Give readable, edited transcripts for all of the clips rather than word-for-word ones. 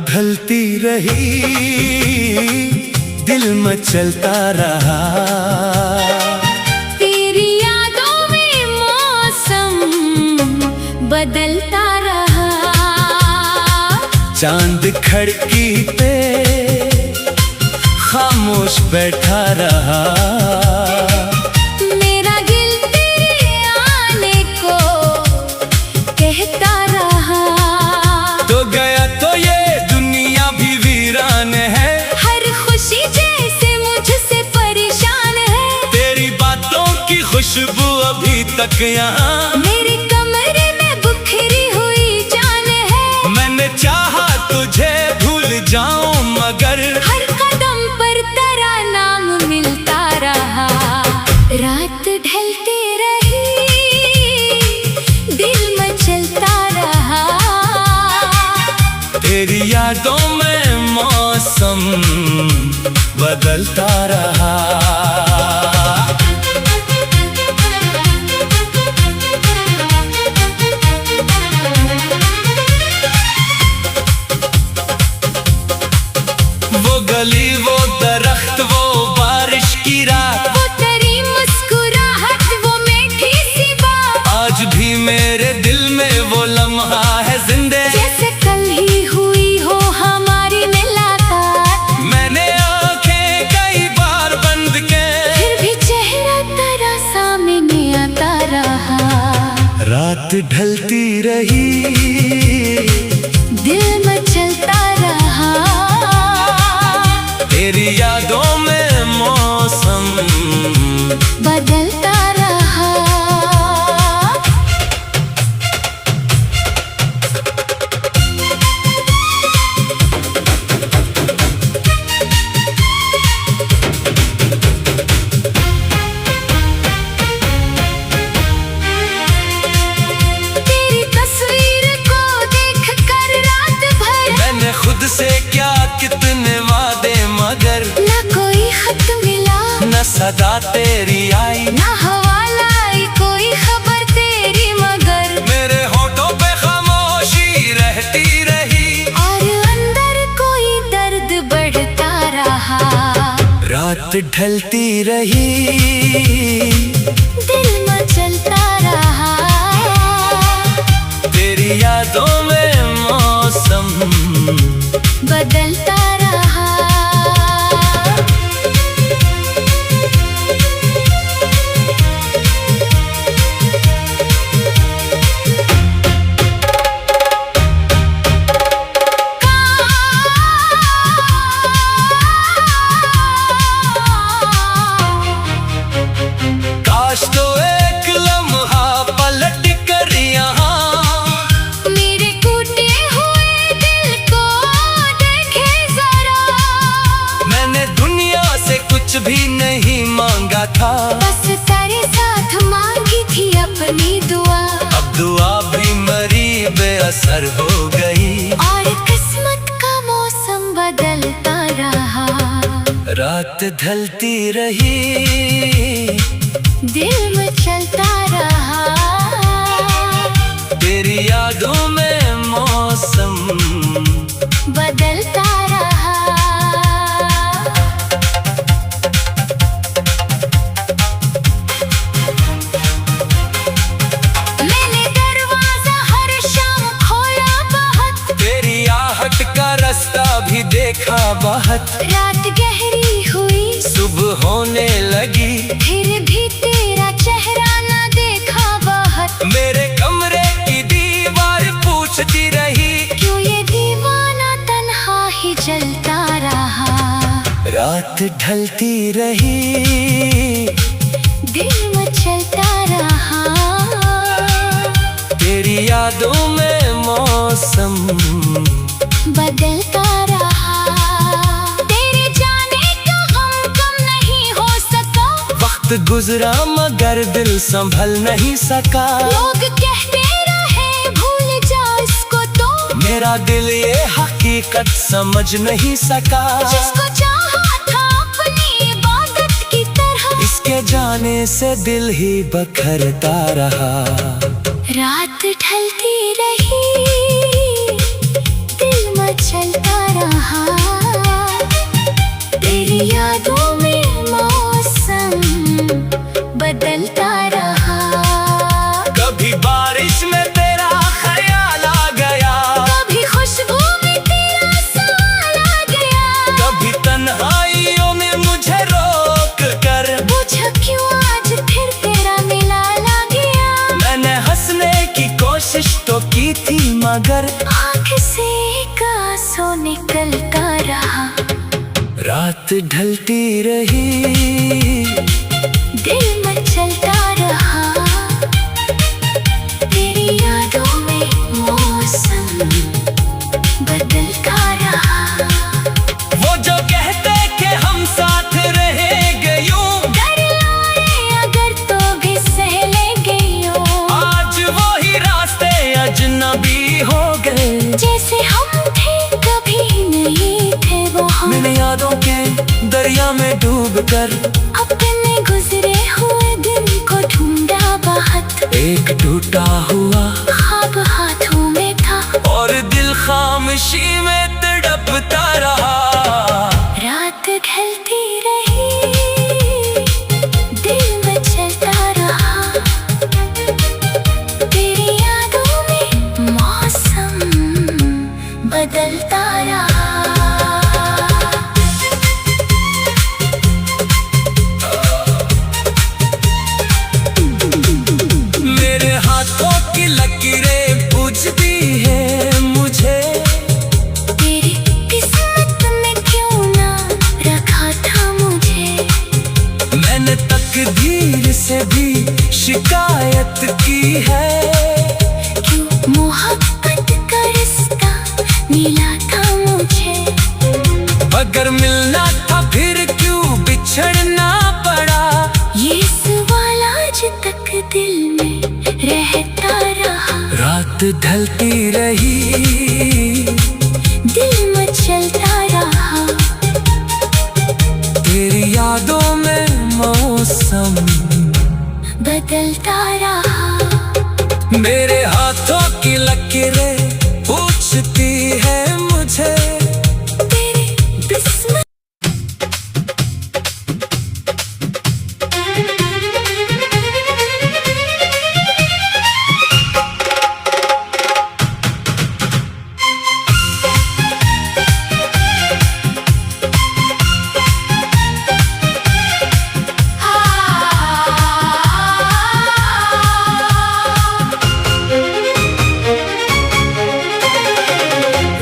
ढलती रही, दिल मचलता रहा। तेरी यादों में मौसम बदलता रहा। चांद खिड़की पे खामोश बैठा रहा। मेरा दिल तेरे आने को कहता रहा। तो गया तो ये दुनिया भी वीरान है। हर खुशी जैसे मुझसे परेशान है। तेरी बातों की खुशबू अभी तक यहाँ मेरे कमरे में बिखरी हुई जान है। मैंने चाहा तुझे भूल जाऊं मगर हर कदम पर तेरा नाम मिलता रहा। रात ढलती रही, दिल मचलता रहा। तेरी यादों में मौसम बदलता रहा। वो गली, वो दरख्त, वो बारिश की रात, वो तेरी मुस्कुराहट, वो मीठी सी बात, आज भी मेरे दिल में वो लम्हा है जिंदे। जैसे कल ही हुई हो हमारी मुलाकात। मैंने आंखें कई बार बंद के फिर भी चेहरा तेरा सामने आता रहा। रात ढलती रही, दिल मचलता रहा। तेरी यादों में मौसम बदलता रहा। तेरी तस्वीर को देखकर रात भर मैंने खुद से क्या कितने वादे मगर ना कोई खत मिला, न सदा तेरी आई, ना हवाला आई कोई खबर तेरी मगर। मेरे होठों पे खामोशी रहती रही और अंदर कोई दर्द बढ़ता रहा। रात ढलती रही, दिल मचलता रहा। तेरी यादों में मौसम बदलता रहा। काश तो एक लम्हा पलट कर यहाँ मेरे टूटे हुए दिल को देखे जरा। मैंने दुनिया से कुछ भी नहीं मांगा था, बस तेरे साथ मांगी थी अपनी दुआ। अब दुआ भी मरी बेअसर हो गई। और किस्मत का मौसम बदलता रहा। रात ढलती रही, दिल मचलता रहा। तेरी यादों में मौसम बदलता रहा। मैंने दरवाजा हर शाम खोला बहुत, तेरी आहट का रास्ता भी देखा बहुत। रात गहरी हुई, सुबह होने लगी, फिर भी तेरा चेहरा न देखा बहुत। मेरे कमरे की दीवार पूछती रही क्यों ये दीवाना तन्हा ही जलता रहा। रात ढलती रही, दिल मचलता रहा। तेरी यादों में मौसम बदलता रहा। तेरे जाने का गम कम नहीं हो सका। वक्त गुजरा मगर दिल संभल नहीं सका। लोग कहते रहे भूल जा इसको तो, मेरा दिल ये हकीकत समझ नहीं सका। जिसको चाहा था अपनी इबादत की तरह, इसके जाने से दिल ही बखरता रहा। रात ढलती रही, दिल मच मचलता रहा। तेरी यादों में मौसम बदलता रहा। कभी बारिश में तेरा ख्याल आ गया, कभी खुशबू में तेरा सवाल आ गया। कभी तन्हाइयों में मुझे रोक कर पूछा क्यों आज फिर तेरा मिला ला गया। मैंने हंसने की कोशिश तो की थी, मगर आँख से एक आंसू निकलता रहा। रात ढलती रही, दिल मचलता रहा। तेरी यादों में मौसम बदलता रहा। वो जो कहते कि हम साथ रहेंगे यूं, डर लाए अगर तो भी सह लेंगे यूं। आज वो ही रास्ते अजनबी हो गए। जैसे हम थे कभी नहीं थे वो हम। मैंने यादों के दरिया में डूब कर अपने गुजरे हुए दिन को ढूंढा बहुत। एक टूटा हुआ ख्वाब हाथों में था और दिल खामोशी में तड़पता रहा। रात ढलती रही, दिल मचलता रहा। तेरी यादों में मौसम बदलता रहा। मेरे हाथों की लकीरें पूछती है मुझे, तेरी किस्मत में क्यों ना रखा था मुझे। मैंने तकदीर से भी शिकायत की है। क्यों मोहब्बत का रिश्ता मिला था मुझे। अगर मिलना था फिर क्यों बिछड़ना पड़ा। ये सवाल आज तक दिल में रहता रहा। रात ढलती रही, दिल मचलता रहा। तेरी यादों में मौसम बदलता रहा। मेरे हाथों की लकीरें पूछती है मुझे। तेरी किस्मत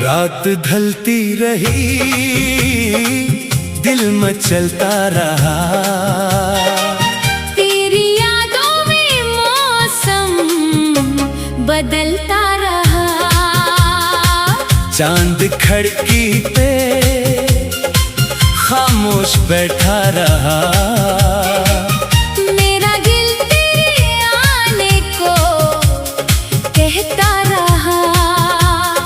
रात ढलती रही, दिल मचलता रहा। तेरी यादों में मौसम बदलता रहा। चांद खिड़की पे खामोश बैठा रहा। मेरा दिल तेरे आने को कहता रहा।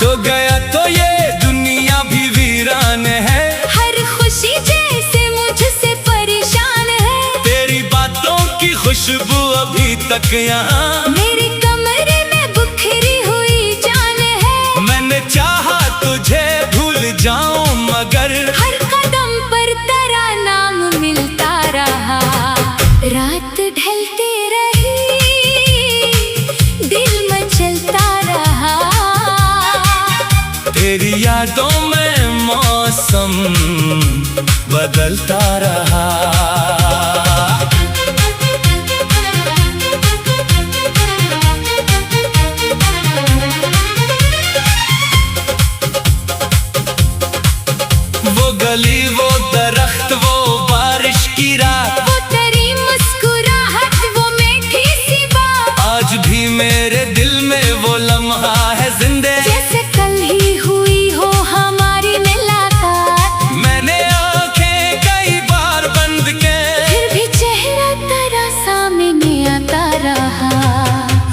तो गया तो ये दुनिया भी वीरान है। हर खुशी जैसे मुझसे परेशान है। तेरी बातों की खुशबू अभी तक यहाँ। मेरे कमरे में बिखरी हुई जान है। मैंने चाहा तुझे भूल जाऊं, मगर हर कदम पर तेरा नाम मिलता रहा। रात ढलती रही, दिल मचलता रहा। तेरी यादों में मौसम बदलता रहा। वो गली, वो दरख्त, वो बारिश की रात, वो तेरी मुस्कुराहट, वो मीठी सी बात। आज भी मेरे दिल में वो लम्हा है जिंदे। जैसे कल ही हुई हो हमारी मुलाकात। मैंने आंखें कई बार बंद के, फिर भी चेहरा तेरा सामने आता रहा।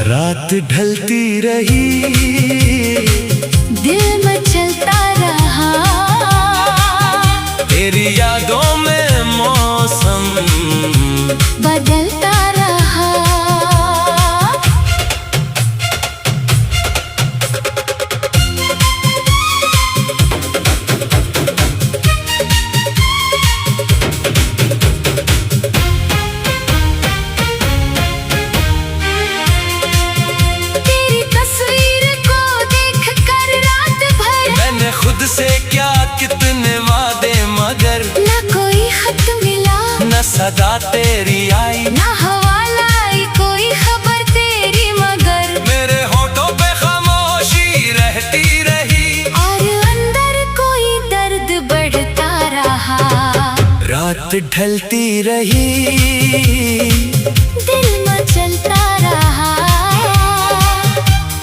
रात ढलती रही, दिल मचलता रहा। तेरी यादों में मौसम बदलता रहा। खत मिला, न सदा तेरी आई, ना हवाला आई कोई खबर तेरी, मगर मेरे होठों पे खामोशी रहती रही, और अंदर कोई दर्द बढ़ता रहा। रात ढलती रही, दिल मचलता रहा,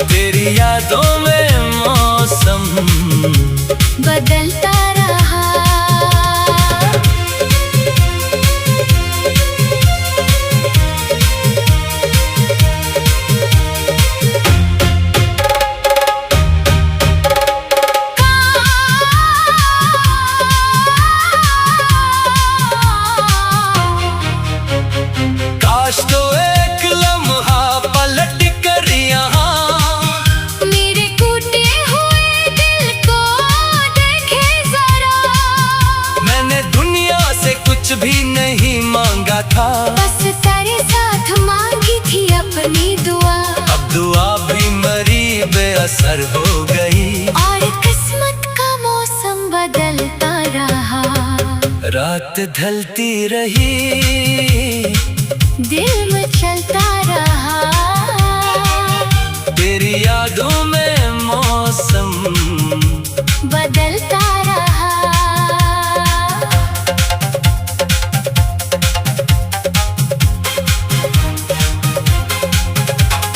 तेरी यादों में मौसम बदलता रहा। काश तो एक लम्हा पलट कर यहाँ मेरे टूटे हुए दिल को देखे जरा, मैंने दुनिया से कुछ भी नहीं मांगा था, बस तेरे साथ मांगी थी अपनी दुआ। अब दुआ भी मरी बेअसर हो गई, और किस्मत का मौसम बदलता रहा। रात ढलती रही, दिल मचलता रहा, तेरी यादों में मौसम बदलता रहा।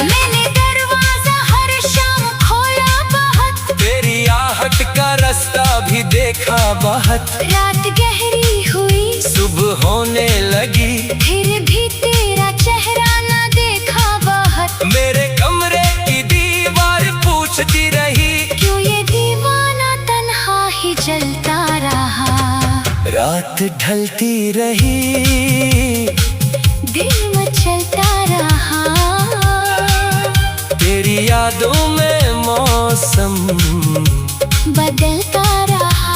मैंने दरवाजा हर शाम खोला बहुत, तेरी आहट का रास्ता भी देखा बहुत, रात गहरी हुई सुबह होने लगी, फिर भी तेरा चेहरा न देखा बहुत। मेरे कमरे की दीवार पूछती रही, क्यों ये दीवाना तन्हा ही जलता रहा। रात ढलती रही, दिल मचलता रहा, तेरी यादों में मौसम बदलता रहा।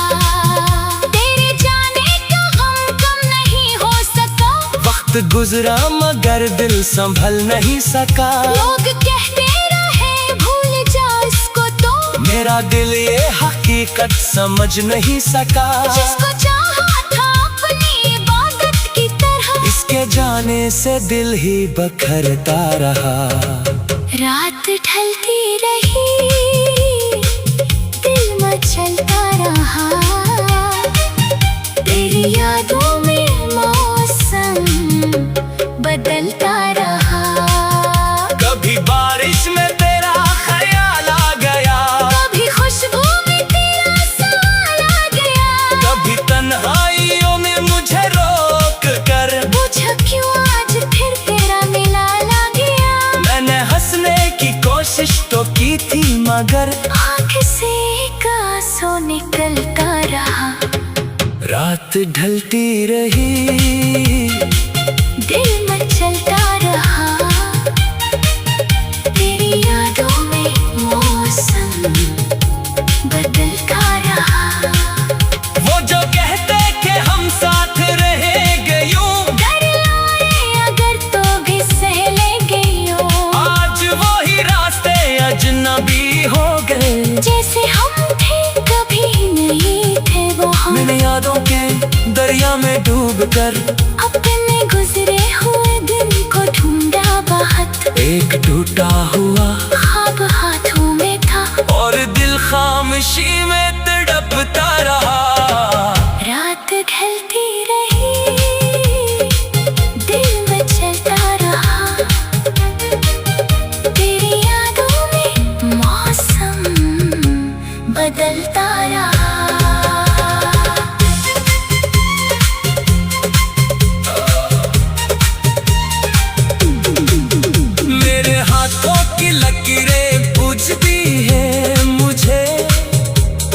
तेरे जाने का हम कम नहीं हो सका, वक्त गुजरा मगर दिल संभल नहीं सका, लोग कहते रहे भूल जा इसको तो, मेरा दिल ये हकीकत समझ नहीं सका, जिसको चाहा था अपनी इबादत की तरह, इसके जाने से दिल ही बखरता रहा। रात ढलती रही, दिल मचलता रहा, तेरी यादों में मौसम बदलता रहा। कभी बारिश में तेरा ख्याल आ गया, कभी खुशबू में तेरा सवाल आ गया, कभी तन्हाइयों में मुझे रोक कर पूछा क्यों आज फिर तेरा मिला ला गया। मैंने हंसने की कोशिश तो की थी मगर आँख से एक आंसू निकलता रहा। रात ढलती रही, दिल मचलता रहा, तेरी यादों में मौसम बदलता रहा। वो जो कहते कि हम साथ रहेंगे यूं, डर लाए अगर तो भी सह लेंगे यूं, आज वो ही रास्ते अजनबी हो गए, जैसे हम थे कभी नहीं थे वो हम। मैंने यादों के दरिया में डूब कर अपने गुजरे हुए दिन को ढूंढा बहुत, एक टूटा हुआ ख्वाब हाथों में था, और दिल खामोशी में तड़पता रहा। रात ढलती रही, दिल मचलता रहा, तेरी यादों में मौसम बदलता रहा। मेरे हाथों की लकीरें पूछती है मुझे,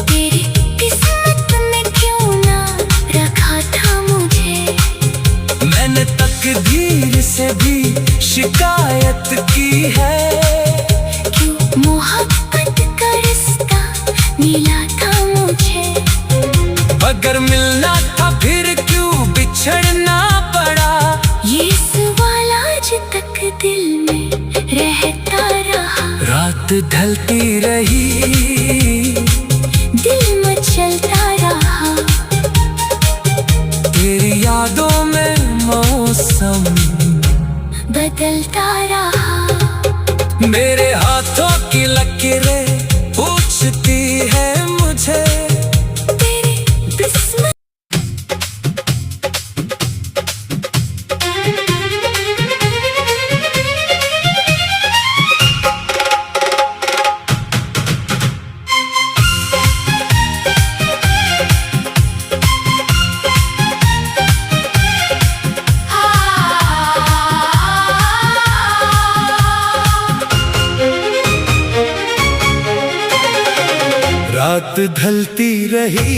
तेरी किस्मत में क्यों ना रखा था मुझे, मैंने तकदीर से भी शिकायत की है, क्यों मोहब्बत का रिश्ता मिला था मुझे, अगर मिलना था फिर क्यों बिछड़ना पड़ा। ये सवाल आज तक दिल में रहता रहा। रात ढलती रही, दिल मचलता रहा, तेरी मौसम बदलता रहा। मेरे हाथों की लकीरें पूछती है मुझे तेरी किस्मत रात ढलती रही,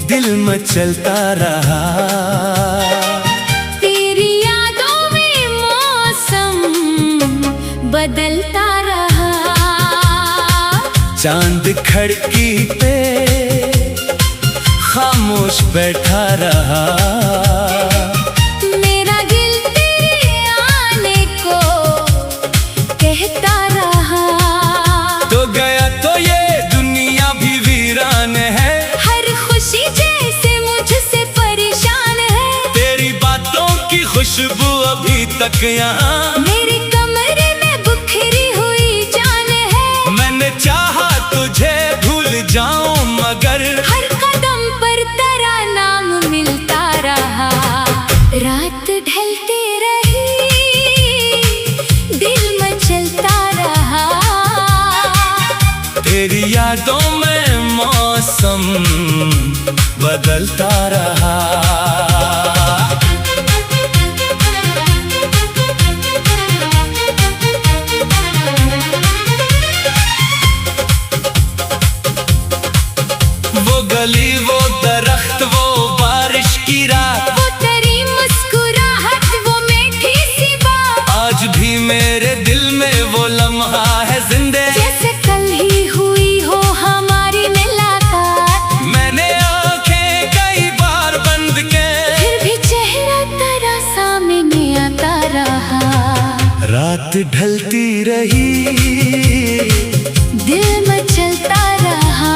दिल मचलता रहा। तेरी यादों में मौसम बदलता रहा। चांद खिड़की पे खामोश बैठा रहा। मेरा दिल तेरे आने को कहता रहा। तो गया तो ये दुनिया भी वीरान है। हर खुशी जैसे मुझसे परेशान है। तेरी बातों की खुशबू अभी तक यहाँ। मेरे कमरे में बिखरी हुई जान है। मैंने चाहा तुझे भूल जाऊं मगर हर कदम पर तेरा नाम मिलता रहा। रात ढलती रही, दिल मचलता रहा। तेरी यादों में मौसम बदलता रहा। वो गली, वो दरख्त, वो बारिश की रात, वो तेरी मुस्कुराहट, वो मीठी सी बात। आज भी मेरे दिल में वो लम्हा है जिंदे। जैसे कल ही हुई हो हमारी मुलाकात। मैंने आंखें कई बार बंद के फिर भी चेहरा तेरा सामने आता रहा। रात ढलती रही, दिल मचलता रहा।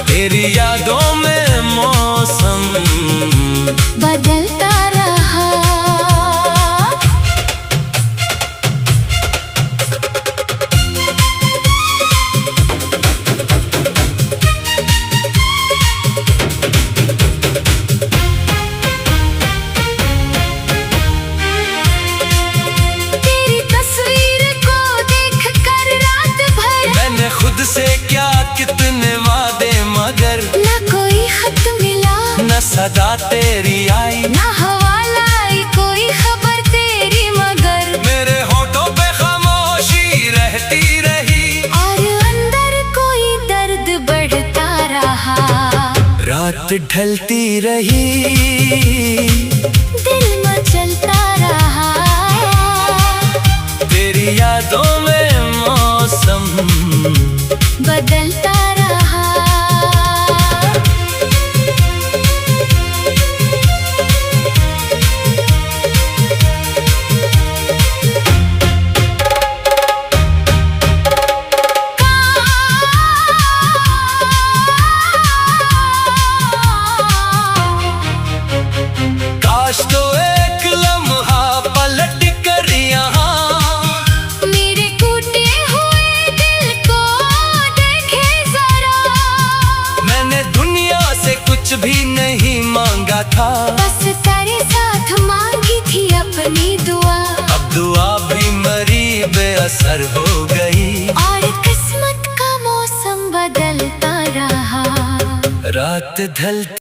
तेरी यादों में मौसम बदलता रहा। तेरी तस्वीर को देखकर रात भर मैंने खुद से क्या कितने वादे मगर ना कोई खत मिला, न सदा तेरी आई, ना हवाला आई कोई खबर तेरी मगर। मेरे होठों पे खामोशी रहती रही। और अंदर कोई दर्द बढ़ता रहा। रात ढलती रही, दिल मचलता रहा। तेरी यादों में मौसम बदलता रहा। काश तो एक लम्हा पलट कर यहाँ मेरे टूटे हुए दिल को देखे जरा। मैंने दुनिया से कुछ भी नहीं मांगा था। बस तेरे साथ मांगी थी अपनी दुआ। अब दुआ भी मरी बेअसर हो गई। और किस्मत का मौसम बदलता रहा। रात ढलती